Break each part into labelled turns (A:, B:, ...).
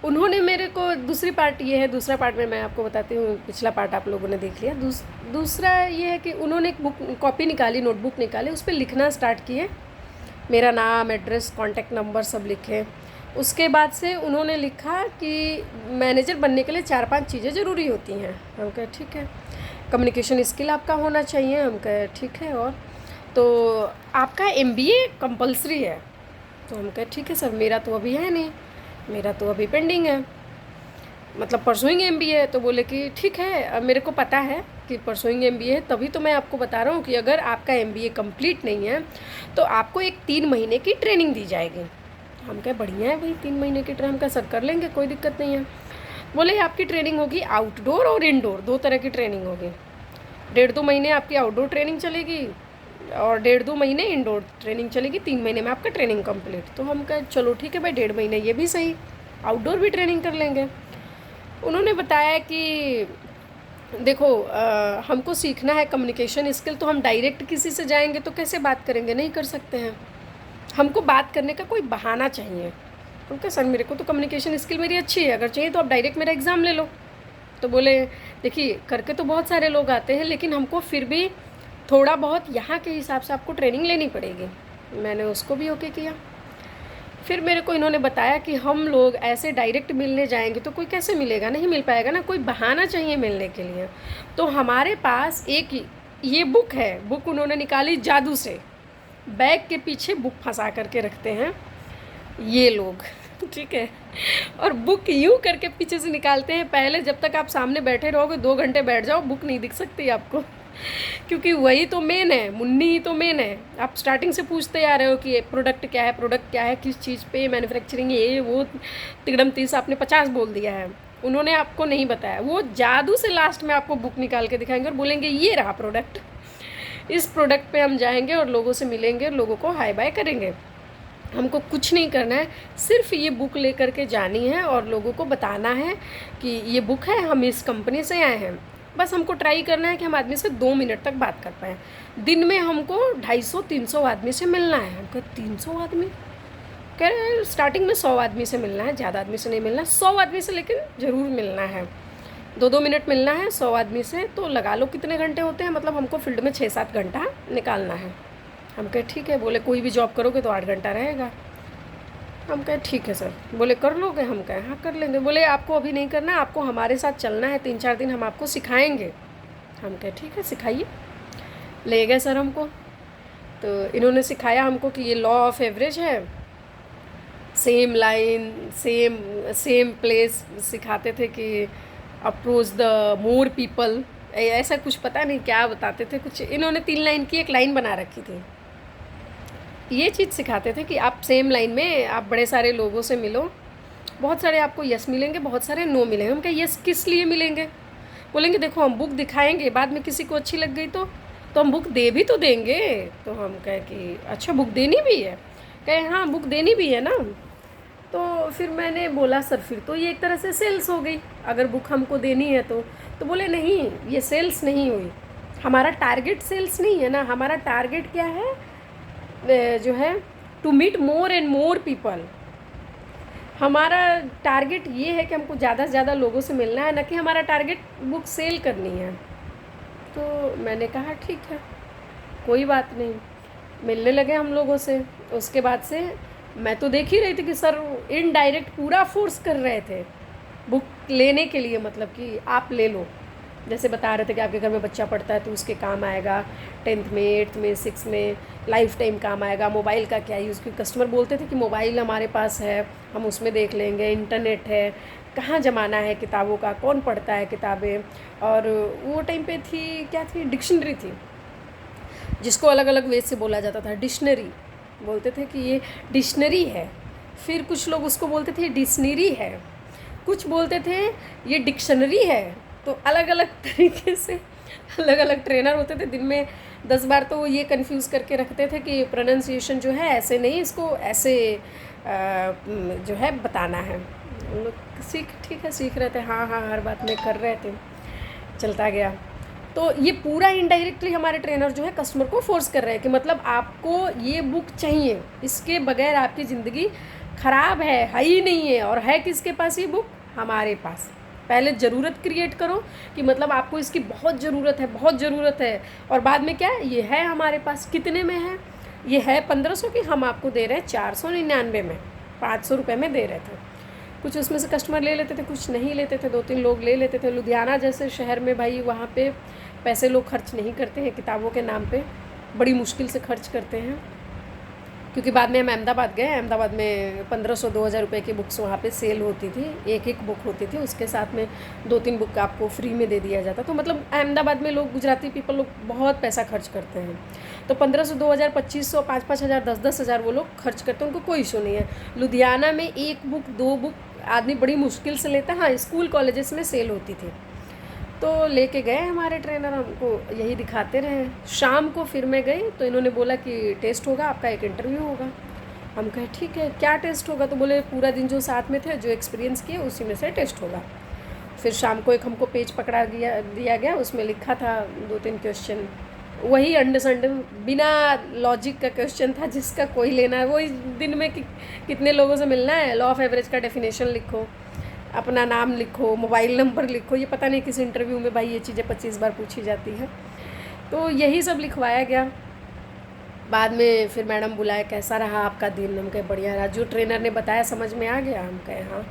A: उन्होंने मेरे को दूसरी पार्ट ये है, दूसरा पार्ट में मैं आपको बताती हूँ, पिछला पार्ट आप लोगों ने देख लिया। दूसरा ये है कि उन्होंने एक बुक कॉपी निकाली, नोटबुक निकाली, उस पर लिखना स्टार्ट किए, मेरा नाम, एड्रेस, कॉन्टैक्ट नंबर सब लिखे। उसके बाद से उन्होंने लिखा कि मैनेजर बनने के लिए 4-5 चीज़ें ज़रूरी होती हैं। हम कहे ठीक है। कम्युनिकेशन स्किल आपका होना चाहिए। हम कहे ठीक है। और तो आपका MBA कंपलसरी है। तो हम कहे ठीक है सर, मेरा तो अभी है नहीं, मेरा तो अभी पेंडिंग है, मतलब परसुइंग MBA है। तो बोले कि ठीक है, अब मेरे को पता है कि परसुइंग MBA है, तभी तो मैं आपको बता रहा हूँ कि अगर आपका MBA कंप्लीट नहीं है तो आपको एक 3 महीने की ट्रेनिंग दी जाएगी। हम कहे बढ़िया है भाई, 3 महीने की ट्रेनिंग, हम कहे सर कर लेंगे, कोई दिक्कत नहीं है। बोले आपकी ट्रेनिंग होगी आउटडोर और इनडोर, 2 तरह की ट्रेनिंग होगी। 1.5-2 महीने आपकी आउटडोर ट्रेनिंग चलेगी और 1.5-2 महीने इंडोर ट्रेनिंग चलेगी। 3 महीने में आपका ट्रेनिंग कंप्लीट। तो हम कहे चलो ठीक है भाई, 1.5 महीने ये भी सही, आउटडोर भी ट्रेनिंग कर लेंगे। उन्होंने बताया कि देखो हमको सीखना है कम्युनिकेशन स्किल, तो हम डायरेक्ट किसी से जाएंगे तो कैसे बात करेंगे, नहीं कर सकते हैं। हमको बात करने का कोई बहाना चाहिए। हम कहा सर मेरे को तो कम्युनिकेशन स्किल मेरी अच्छी है, अगर चाहिए तो आप डायरेक्ट मेरा एग्ज़ाम ले लो। तो बोले देखिए करके तो बहुत सारे लोग आते हैं, लेकिन हमको फिर भी थोड़ा बहुत यहाँ के हिसाब से आपको ट्रेनिंग लेनी पड़ेगी। मैंने उसको भी ओके किया। फिर मेरे को इन्होंने बताया कि हम लोग ऐसे डायरेक्ट मिलने जाएंगे तो कोई कैसे मिलेगा, नहीं मिल पाएगा ना, कोई बहाना चाहिए मिलने के लिए। तो हमारे पास एक ये बुक है, बुक उन्होंने निकाली जादू से, बैग के पीछे बुक फंसा करके रखते हैं ये लोग ठीक है। और बुक यूँ करके पीछे से निकालते हैं, पहले जब तक आप सामने बैठे रहोगे 2 घंटे बैठ जाओ, बुक नहीं दिख सकती आपको क्योंकि वही तो मेन है, मुन्नी ही तो मेन है। आप स्टार्टिंग से पूछते आ रहे हो कि प्रोडक्ट क्या है, प्रोडक्ट क्या है, किस चीज़ पे मैन्युफैक्चरिंग, ये वो तिगड़म तीस आपने 50 बोल दिया है, उन्होंने आपको नहीं बताया। वो जादू से लास्ट में आपको बुक निकाल के दिखाएंगे और बोलेंगे ये रहा प्रोडक्ट, इस प्रोडक्ट पे हम जाएंगे और लोगों से मिलेंगे, लोगों को हाई बाय करेंगे। हमको कुछ नहीं करना है, सिर्फ ये बुक लेकर के जानी है और लोगों को बताना है कि ये बुक है, हम इस कंपनी से आए हैं। बस हमको ट्राई करना है कि हम आदमी से 2 मिनट तक बात कर पाएँ। दिन में हमको 250-300 आदमी से मिलना है। हम कहे 300 आदमी, कह रहे हैं स्टार्टिंग में 100 आदमी से मिलना है, ज़्यादा आदमी से नहीं मिलना, 100 आदमी से लेकिन ज़रूर मिलना है। 2-2 मिनट मिलना है 100 आदमी से, तो लगा लो कितने घंटे होते हैं, मतलब हमको फील्ड में 6-7 घंटा निकालना है। हम कहे ठीक है। बोले कोई भी जॉब करोगे तो 8 घंटा रहेगा। हम कहे ठीक है सर। बोले कर लोगे? हम कहे हाँ कर लेंगे। बोले आपको अभी नहीं करना, आपको हमारे साथ चलना है, 3-4 दिन हम आपको सिखाएंगे। हम कहे ठीक है सिखाइए। ले गए सर हमको, तो इन्होंने सिखाया हमको कि ये लॉ ऑफ एवरेज है, सेम लाइन सेम प्लेस सिखाते थे कि अप्रोच द मोर पीपल, ऐसा कुछ पता नहीं क्या बताते थे, कुछ इन्होंने 3 लाइन की एक लाइन बना रखी थी। ये चीज़ सिखाते थे कि आप सेम लाइन में आप बड़े सारे लोगों से मिलो, बहुत सारे आपको यस मिलेंगे, बहुत सारे नो मिलेंगे। हम कहे यस किस लिए मिलेंगे? बोलेंगे देखो हम बुक दिखाएंगे, बाद में किसी को अच्छी लग गई तो हम बुक दे भी तो देंगे। तो हम कहे कि अच्छा बुक देनी भी है? कहे हाँ बुक देनी भी है ना। तो फिर मैंने बोला सर फिर तो ये एक तरह से सेल्स हो गई, अगर बुक हमको देनी है तो बोले नहीं ये सेल्स नहीं हुई, हमारा टारगेट सेल्स नहीं है ना, हमारा टारगेट क्या है जो है to meet more and more people. हमारा टारगेट ये है कि हमको ज़्यादा से ज़्यादा लोगों से मिलना है, ना कि हमारा टारगेट बुक सेल करनी है। तो मैंने कहा ठीक है कोई बात नहीं। मिलने लगे हम लोगों से। उसके बाद से मैं तो देख ही रही थी कि सर इनडायरेक्ट पूरा फोर्स कर रहे थे बुक लेने के लिए, मतलब कि आप ले लो। जैसे बता रहे थे कि आपके घर में बच्चा पढ़ता है तो उसके काम आएगा, 10th में 8th में 6th में लाइफ टाइम काम आएगा। मोबाइल का क्या यूज़, क्योंकि कस्टमर बोलते थे कि मोबाइल हमारे पास है, हम उसमें देख लेंगे, इंटरनेट है, कहाँ ज़माना है किताबों का, कौन पढ़ता है किताबें। और वो टाइम पे थी क्या थी, डिक्शनरी थी, जिसको अलग अलग वे से बोला जाता था। डिक्शनरी बोलते थे कि ये डिक्शनरी है, फिर कुछ लोग उसको बोलते थे डिक्शनरी है, कुछ बोलते थे ये डिक्शनरी है। तो अलग अलग तरीके से अलग अलग ट्रेनर होते थे। दिन में 10 बार तो वो ये कंफ्यूज करके रखते थे कि प्रोनाउंसिएशन जो है ऐसे नहीं, इसको ऐसे जो है बताना है। उन लोग ठीक है सीख रहे थे, हाँ हाँ हर बात में कर रहे थे, चलता गया। तो ये पूरा इनडायरेक्टली हमारे ट्रेनर जो है कस्टमर को फोर्स कर रहे हैं कि मतलब आपको ये बुक चाहिए, इसके बगैर आपकी ज़िंदगी ख़राब है ही नहीं है। और है किसके पास ये बुक? हमारे पास। पहले ज़रूरत क्रिएट करो कि मतलब आपको इसकी बहुत ज़रूरत है, बहुत ज़रूरत है, और बाद में क्या है, ये है हमारे पास। कितने में है? ये है 1500 की, हम आपको दे रहे हैं 499 में, 500 रुपये में दे रहे थे। कुछ उसमें से कस्टमर ले लेते थे, कुछ नहीं लेते थे, 2-3 लोग ले लेते थे। लुधियाना जैसे शहर में भाई वहाँ पे पैसे लोग खर्च नहीं करते हैं किताबों के नाम पे, बड़ी मुश्किल से खर्च करते हैं। क्योंकि बाद में हम अहमदाबाद गए, अहमदाबाद में 1500-2000 रुपये की बुक्स वहाँ पे सेल होती थी, एक बुक होती थी, उसके साथ में 2-3 बुक आपको फ्री में दे दिया जाता। तो मतलब अहमदाबाद में लोग, गुजराती पीपल लोग बहुत पैसा खर्च करते हैं। तो 1500, 2000, 2500, 5-5 हज़ार, 10-10 हज़ार वो लोग खर्च करते हैं, उनको कोई इशू नहीं है। लुधियाना में 1 बुक 2 बुक आदमी बड़ी मुश्किल से लेता है। हाँ, स्कूल कॉलेजेस में सेल होती थी। तो लेके गए हमारे ट्रेनर, हमको यही दिखाते रहे। शाम को फिर मैं गई तो इन्होंने बोला कि टेस्ट होगा आपका, एक इंटरव्यू होगा। हम कहे ठीक है, क्या टेस्ट होगा? तो बोले पूरा दिन जो साथ में थे, जो एक्सपीरियंस किए, उसी में से टेस्ट होगा। फिर शाम को एक हमको पेज पकड़ा दिया गया, उसमें लिखा था 2-3 क्वेश्चन, वही अंडरस्टैंड बिना लॉजिक का क्वेश्चन था, जिसका कोई लेना है। वही दिन में कितने लोगों से मिलना है, लॉ ऑफ एवरेज का डेफिनेशन लिखो, अपना नाम लिखो, मोबाइल नंबर लिखो। ये पता नहीं किस इंटरव्यू में भाई ये चीज़ें 25 बार पूछी जाती है। तो यही सब लिखवाया गया। बाद में फिर मैडम बुलाए, कैसा रहा आपका दिन? हम कहे बढ़िया रहा, जो ट्रेनर ने बताया समझ में आ गया? हम कहे हाँ।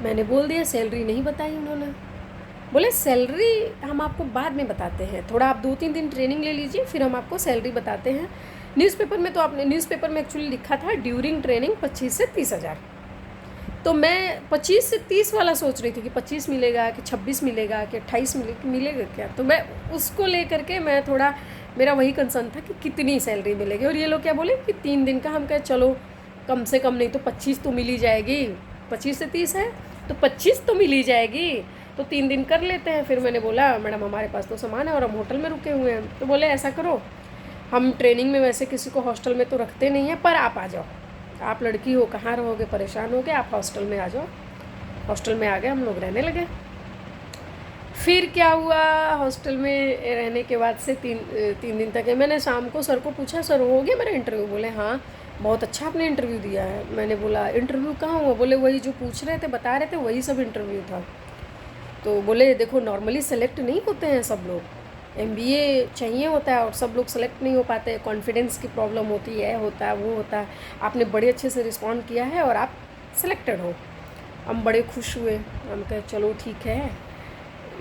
A: मैंने बोल दिया, सैलरी नहीं बताई उन्होंने। बोले सैलरी हम आपको बाद में बताते हैं, थोड़ा आप 2-3 दिन ट्रेनिंग ले लीजिए, फिर हम आपको सैलरी बताते हैं। न्यूज़पेपर में तो आपने, न्यूज़पेपर में एक्चुअली लिखा था ड्यूरिंग ट्रेनिंग 25 से 30 हज़ार। तो मैं 25 से 30 वाला सोच रही थी कि 25 मिलेगा कि 26 मिलेगा कि 28 मिलेगा क्या। तो मैं उसको लेकर के मैं थोड़ा, मेरा वही कंसर्न था कि कितनी सैलरी मिलेगी। और ये लोग क्या बोले कि 3 दिन का। हम कहे चलो कम से कम नहीं तो 25 तो मिल ही जाएगी, 25 से 30 है तो 25 तो मिल ही जाएगी, तो 3 दिन कर लेते हैं। फिर मैंने बोला मैडम हमारे पास तो सामान है और हम होटल में रुके हुए हैं। तो बोले ऐसा करो, हम ट्रेनिंग में वैसे किसी को हॉस्टल में तो रखते नहीं हैं, पर आप आ जाओ, आप लड़की हो, कहाँ रहोगे, परेशान होगे, आप हॉस्टल में आ जाओ। हॉस्टल में आ गए, हम लोग रहने लगे। फिर क्या हुआ, हॉस्टल में रहने के बाद से 3 दिन तक है। मैंने शाम को सर को पूछा, सर हो गया मेरा इंटरव्यू? बोले हाँ बहुत अच्छा आपने इंटरव्यू दिया है। मैंने बोला इंटरव्यू कहाँ हुआ? बोले वही जो पूछ रहे थे, बता रहे थे, वही सब इंटरव्यू था। तो बोले देखो नॉर्मली सेलेक्ट नहीं होते हैं सब लोग, MBA चाहिए होता है और सब लोग सेलेक्ट नहीं हो पाते, कॉन्फिडेंस की प्रॉब्लम होती है, होता है वो होता है। आपने बड़े अच्छे से रिस्पॉन्ड किया है और आप सेलेक्टेड हो। हम बड़े खुश हुए, हम कहे चलो ठीक है।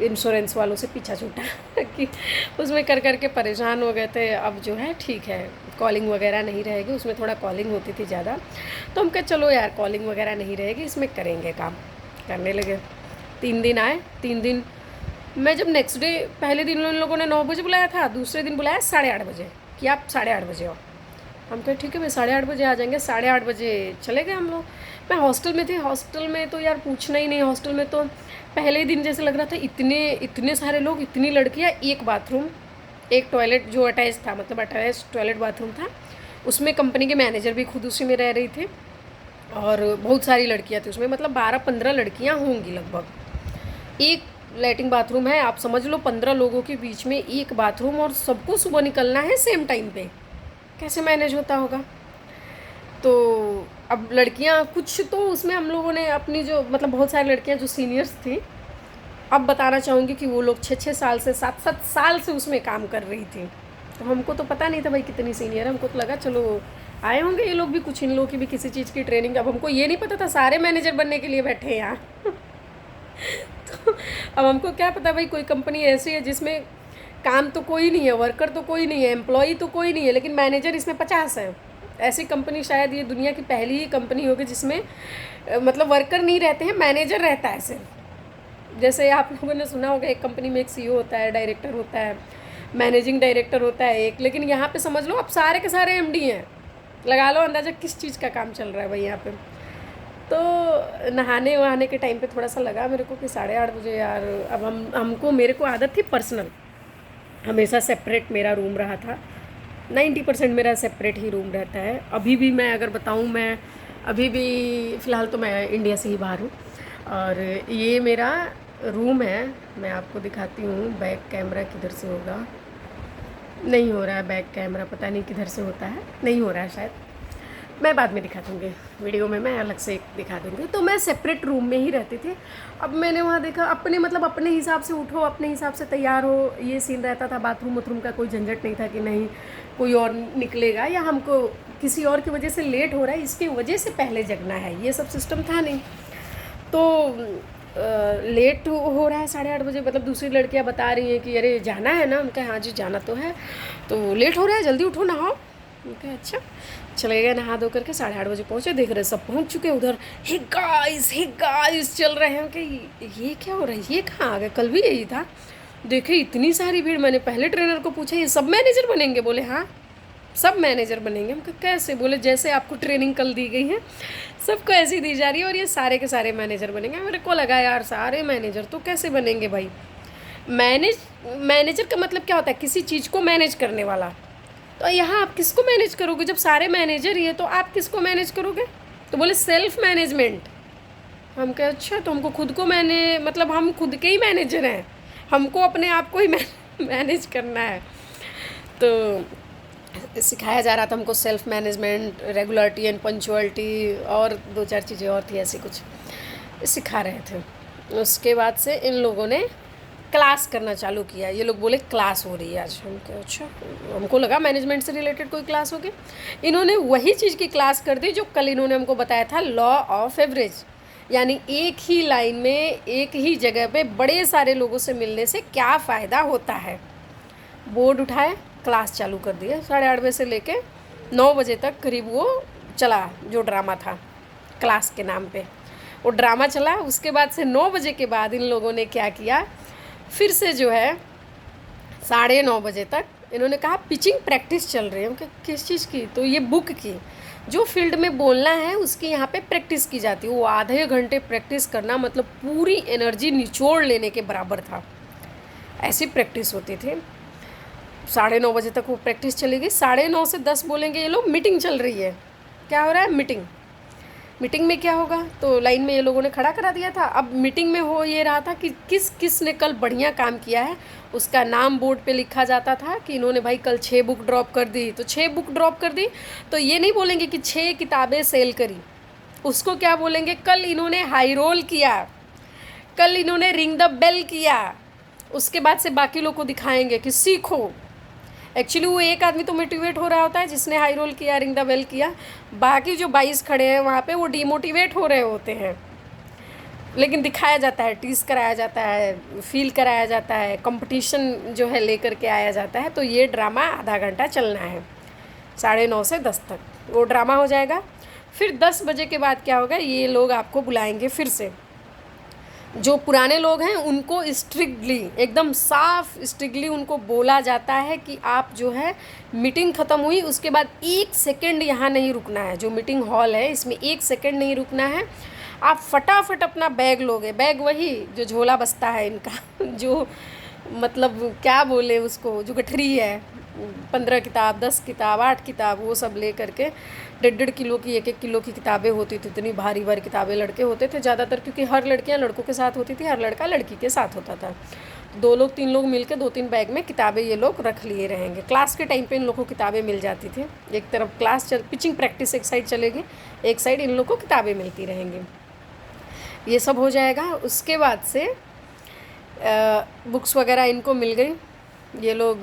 A: इंश्योरेंस वालों से पीछा छूटा कि उसमें कर कर के परेशान हो गए थे। अब जो है ठीक है, कॉलिंग वगैरह नहीं रहेगी, उसमें थोड़ा कॉलिंग होती थी ज़्यादा। तो हम कहे चलो यार कॉलिंग वगैरह नहीं रहेगी, इसमें करेंगे काम। करने लगे। 3 दिन आए, 3 दिन मैं जब नेक्स्ट डे, पहले दिन उन लोगों ने 9 बजे बुलाया था, दूसरे दिन बुलाया 8:30 बजे कि आप 8:30 बजे आओ। हम कहे ठीक है भाई 8:30 बजे आ जाएंगे। 8:30 बजे चले गए हम लोग। मैं हॉस्टल में थी, हॉस्टल में तो यार पूछना ही नहीं। हॉस्टल में तो पहले दिन जैसे लग रहा था इतने सारे लोग, इतनी लड़कियाँ, एक बाथरूम, एक टॉयलेट जो अटैच था, मतलब अटैच टॉयलेट बाथरूम था। उसमें कंपनी के मैनेजर भी खुद उसी में रह रही थी और बहुत सारी लड़कियाँ थी उसमें, मतलब 12-15 लड़कियाँ होंगी लगभग। एक लैट्रिन बाथरूम है, आप समझ लो 15 लोगों के बीच में एक बाथरूम, और सबको सुबह निकलना है सेम टाइम पे, कैसे मैनेज होता होगा। तो अब लड़कियां कुछ तो उसमें हम लोगों ने अपनी जो, मतलब बहुत सारी लड़कियां जो सीनियर्स थी, अब बताना चाहूँगी कि वो लोग 6-6 साल से 7-7 साल से उसमें काम कर रही थी। तो हमको तो पता नहीं था भाई कितनी सीनियर है, हमको तो लगा चलो आए होंगे ये लोग भी, कुछ इन लोगों की भी किसी चीज़ की ट्रेनिंग। अब हमको ये नहीं पता था सारे मैनेजर बनने के लिए बैठे हैं यहाँ तो अब हमको क्या पता भाई, कोई कंपनी ऐसी है जिसमें काम तो कोई नहीं है, वर्कर तो कोई नहीं है, एम्प्लॉई तो कोई नहीं है, लेकिन मैनेजर इसमें 50 है। ऐसी कंपनी शायद ये दुनिया की पहली ही कंपनी होगी जिसमें मतलब वर्कर नहीं रहते हैं, मैनेजर रहता है सिर्फ। जैसे आप लोगों ने सुना होगा एक कंपनी में एक CEO होता है, डायरेक्टर होता है, मैनेजिंग डायरेक्टर होता है एक, लेकिन यहाँ पे समझ लो अब सारे के सारे MD हैं। लगा लो अंदाज़ा किस चीज़ का काम चल रहा है भाई यहाँ पे। तो नहाने वहाने के टाइम पे थोड़ा सा लगा मेरे को कि 8:30 बजे यार, अब हमको मेरे को आदत थी पर्सनल, हमेशा सेपरेट मेरा रूम रहा था, 90% मेरा सेपरेट ही रूम रहता है। अभी भी मैं अगर बताऊँ, मैं अभी भी फ़िलहाल तो मैं इंडिया से ही बाहर हूँ, और ये मेरा रूम है। मैं आपको दिखाती हूँ, बैक कैमरा किधर से होगा, नहीं हो रहा है बैक कैमरा, पता नहीं किधर से होता है, नहीं हो रहा है शायद। मैं बाद में दिखा दूँगी, वीडियो में मैं अलग से दिखा दूँगी। तो मैं सेपरेट रूम में ही रहती थी। अब मैंने वहाँ देखा अपने मतलब अपने हिसाब से उठो, अपने हिसाब से तैयार हो, ये सीन रहता था। बाथरूम वाथरूम का कोई झंझट नहीं था कि नहीं कोई और निकलेगा या हमको किसी और की वजह से लेट हो रहा है, इसकी वजह से पहले जगना है, ये सब सिस्टम था नहीं। तो लेट हो रहा है 8:30 बजे, मतलब दूसरी लड़कियां बता रही हैं कि अरे जाना है ना, उनका हाँ जी जाना तो है, तो लेट हो रहा है जल्दी उठो नहाओ। उनका अच्छा, चले गए नहा धो करके 8:30 बजे पहुँचे, देख रहे सब पहुँच चुके उधर। हे गाइस चल रहे हैं कि ये क्या हो रहा है, ये कहाँ आ गए, कल भी यही था। देखे इतनी सारी भीड़। मैंने पहले ट्रेनर को पूछा ये सब मैनेजर बनेंगे? बोले हाँ सब मैनेजर बनेंगे। हम कहा कैसे? बोले जैसे आपको ट्रेनिंग कल दी गई है सबको ऐसी दी जा रही है और ये सारे के सारे मैनेजर बनेंगे। मेरे को लगा यार सारे मैनेजर तो कैसे बनेंगे भाई। मैनेजर का मतलब क्या होता है? किसी चीज़ को मैनेज करने वाला। तो यहाँ आप किसको मैनेज करोगे? जब सारे मैनेजर ही है तो आप किसको मैनेज करोगे? तो बोले सेल्फ मैनेजमेंट। हम कहे अच्छा, तो हमको खुद को मतलब हम खुद के ही मैनेजर हैं, हमको अपने आप को ही मैनेज करना है। तो सिखाया जा रहा था हमको self management, regularity and punctuality और 2-4 चीज़ें और थी ऐसी कुछ सिखा रहे थे। उसके बाद से इन लोगों ने क्लास करना चालू किया। ये लोग बोले क्लास हो रही है आज। हम कहे अच्छा, हमको लगा मैनेजमेंट से रिलेटेड कोई क्लास होगी। इन्होंने वही चीज़ की क्लास कर दी जो कल इन्होंने हमको बताया था, लॉ ऑफ एवरेज। यानी एक ही लाइन में एक ही जगह पे बड़े सारे लोगों से मिलने से क्या फ़ायदा होता है। बोर्ड उठाए, क्लास चालू कर दिया। 8:30 बजे से लेके 9 बजे तक करीब वो चला जो ड्रामा था क्लास के नाम पे, वो ड्रामा चला। उसके बाद से 9 बजे के बाद इन लोगों ने क्या किया, फिर से जो है 9:30 बजे तक इन्होंने कहा पिचिंग प्रैक्टिस चल रही है। उनके किस चीज़ की? तो ये बुक की, जो फील्ड में बोलना है उसकी यहाँ पे प्रैक्टिस की जाती है। वो आधे घंटे प्रैक्टिस करना मतलब पूरी एनर्जी निचोड़ लेने के बराबर था, ऐसी प्रैक्टिस होती थी। 9:30 बजे तक वो प्रैक्टिस चलेगी। 9:30 से 10 बोलेंगे ये लोग मीटिंग चल रही है। क्या हो रहा है? मीटिंग में क्या होगा? तो लाइन में ये लोगों ने खड़ा करा दिया था। अब मीटिंग में हो ये रहा था कि किस ने कल बढ़िया काम किया है, उसका नाम बोर्ड पे लिखा जाता था कि इन्होंने भाई कल 6 बुक ड्रॉप कर दी, तो 6 बुक ड्रॉप कर दी। तो ये नहीं बोलेंगे कि 6 किताबें सेल करी, उसको क्या बोलेंगे, कल इन्होंने हाई रोल किया, कल इन्होंने रिंग द बेल किया। उसके बाद से बाकी लोग को दिखाएंगे कि सीखो। एक्चुअली वो एक आदमी तो मोटिवेट हो रहा होता है जिसने हाई रोल किया, रिंग द बेल किया। बाकी जो 22 खड़े हैं वहाँ पे वो डीमोटिवेट हो रहे होते हैं। लेकिन दिखाया जाता है, टीज कराया जाता है, फील कराया जाता है, कंपटीशन जो है लेकर के आया जाता है। तो ये ड्रामा आधा घंटा चलना है, 9:30 से 10 तक वो ड्रामा हो जाएगा। फिर 10 बजे के बाद क्या होगा, ये लोग आपको बुलाएंगे फिर से। जो पुराने लोग हैं उनको स्ट्रिक्टली, एकदम साफ स्ट्रिक्टली उनको बोला जाता है कि आप जो है मीटिंग ख़त्म हुई उसके बाद 1 सेकंड यहाँ नहीं रुकना है। जो मीटिंग हॉल है इसमें 1 सेकंड नहीं रुकना है। आप फटाफट अपना बैग लोगे, बैग वही जो झोला बस्ता है इनका जो मतलब क्या बोले उसको, जो गठरी है, 15 किताब, 10 किताब, 8 किताब, वो सब ले करके 1.5 किलो की, 1-1 किलो की किताबें होती थी। इतनी भारी भारी किताबें लड़के होते थे ज़्यादातर, क्योंकि हर लड़कियां लड़कों के साथ होती थी, हर लड़का लड़की के साथ होता था। 2 लोग 3 लोग मिलकर 2-3 बैग में किताबें ये लोग रख लिए रहेंगे। क्लास के टाइम पे इन लोगों को किताबें मिल जाती थी। एक तरफ क्लास पिचिंग प्रैक्टिस एक साइड चलेगी, एक साइड इन लोग को किताबें मिलती रहेंगी। ये सब हो जाएगा। उसके बाद से बुक्स वगैरह इनको मिल गई, ये लोग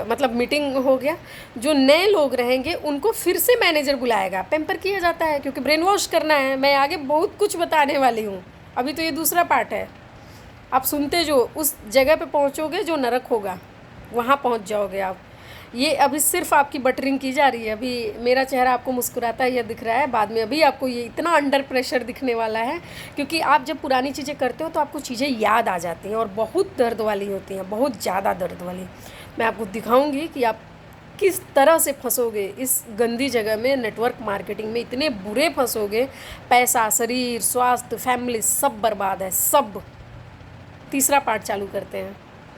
A: मतलब मीटिंग हो गया। जो नए लोग रहेंगे उनको फिर से मैनेजर बुलाएगा, पैम्पर किया जाता है क्योंकि ब्रेन वॉश करना है। मैं आगे बहुत कुछ बताने वाली हूँ, अभी तो ये दूसरा पार्ट है। आप सुनते जो उस जगह पे पहुँचोगे जो नरक होगा वहाँ पहुँच जाओगे आप। ये अभी सिर्फ आपकी बटरिंग की जा रही है। अभी मेरा चेहरा आपको मुस्कुराता हुआ दिख रहा है, बाद में अभी आपको ये इतना अंडर प्रेशर दिखने वाला है, क्योंकि आप जब पुरानी चीज़ें करते हो तो आपको चीज़ें याद आ जाती हैं और बहुत दर्द वाली होती हैं, बहुत ज़्यादा दर्द वाली। मैं आपको दिखाऊंगी कि आप किस तरह से फंसोगे इस गंदी जगह में, नेटवर्क मार्केटिंग में इतने बुरे फंसोगे। पैसा, शरीर, स्वास्थ्य, फैमिली सब बर्बाद है, सब। तीसरा पार्ट चालू करते हैं।